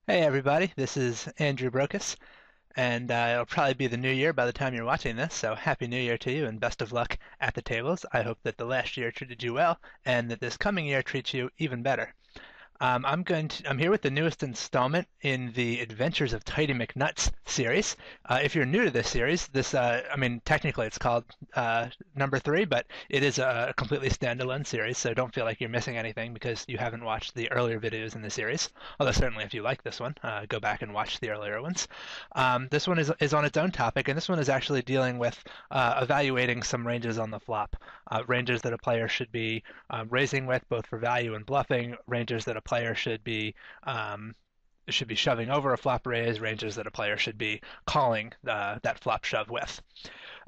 Hey everybody, this is Andrew Brokos, and it'll probably be the new year by the time you're watching this, so Happy New Year to you and best of luck at the tables. I hope that the last year treated you well and that this coming year treats you even better. I'm here with the newest installment in the Adventures of Tighty McNuts series. If you're new to this series, I mean, technically it's called number three, but it is a completely standalone series, so don't feel like you're missing anything because you haven't watched the earlier videos in the series. Although certainly if you like this one, go back and watch the earlier ones. This one is on its own topic, and this one is actually dealing with evaluating some ranges on the flop, ranges that a player should be raising with both for value and bluffing, ranges that a player should be shoving over a flop raise, ranges that a player should be calling that flop shove with.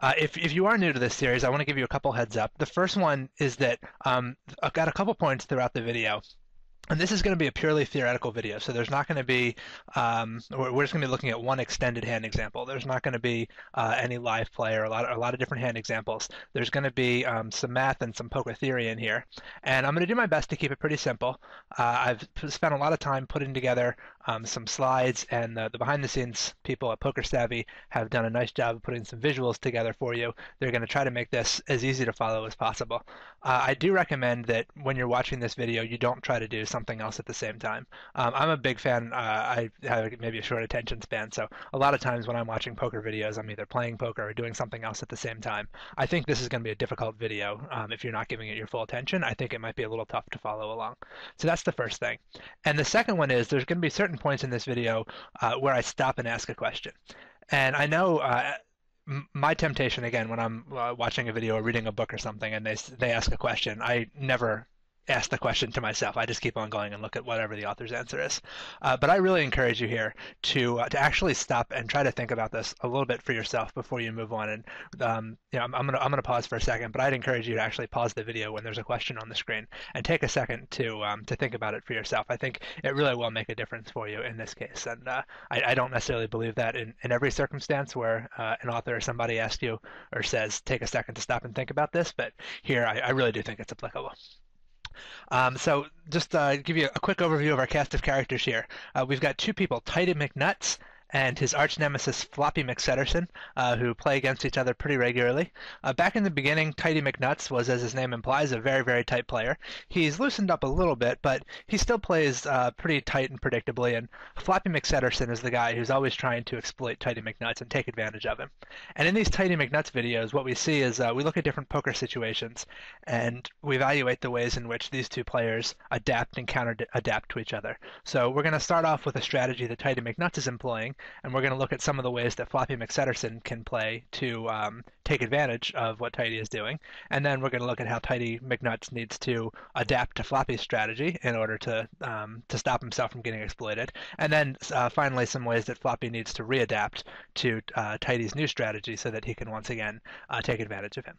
If you are new to this series, I want to give you a couple heads up. The first one is that I've got a couple points throughout the video. And this is going to be a purely theoretical video, so there's not going to be, we're just going to be looking at one extended hand example. There's not going to be any live play or a lot of different hand examples. There's going to be some math and some poker theory in here. And I'm going to do my best to keep it pretty simple. I've spent a lot of time putting together some slides, and the behind-the-scenes people at Poker Savvy have done a nice job of putting some visuals together for you. They're going to try to make this as easy to follow as possible. I do recommend that when you're watching this video, you don't try to do something else at the same time. I'm a big fan. I have maybe a short attention span, so a lot of times when I'm watching poker videos, I'm either playing poker or doing something else at the same time. I think this is going to be a difficult video if you're not giving it your full attention. I think it might be a little tough to follow along. So that's the first thing. And the second one is there's going to be certain points in this video where I stop and ask a question. And I know my temptation again when I'm watching a video or reading a book or something and they ask a question, I never ask the question to myself. I just keep on going and look at whatever the author's answer is. But I really encourage you here to actually stop and try to think about this a little bit for yourself before you move on. And I'm gonna pause for a second, but I'd encourage you to actually pause the video when there's a question on the screen and take a second to think about it for yourself. I think it really will make a difference for you in this case. And I don't necessarily believe that in every circumstance where an author or somebody asks you or says take a second to stop and think about this, but here I really do think it's applicable. So just give you a quick overview of our cast of characters here. We've got two people, Tighty McNuts and his arch nemesis Floppy McSetterson, who play against each other pretty regularly. Back in the beginning, Tighty McNuts was, as his name implies, a very, very tight player. He's loosened up a little bit, but he still plays pretty tight and predictably, and Floppy McSetterson is the guy who's always trying to exploit Tighty McNuts and take advantage of him. And in these Tighty McNuts videos, what we see is we look at different poker situations, and we evaluate the ways in which these two players adapt and counter-adapt to each other. So we're going to start off with a strategy that Tighty McNuts is employing, and we're going to look at some of the ways that Floppy McSetterson can play to take advantage of what Tighty is doing. And then we're going to look at how Tighty McNuts needs to adapt to Floppy's strategy in order to stop himself from getting exploited. And then finally, some ways that Floppy needs to readapt to Tighty's new strategy so that he can once again take advantage of him.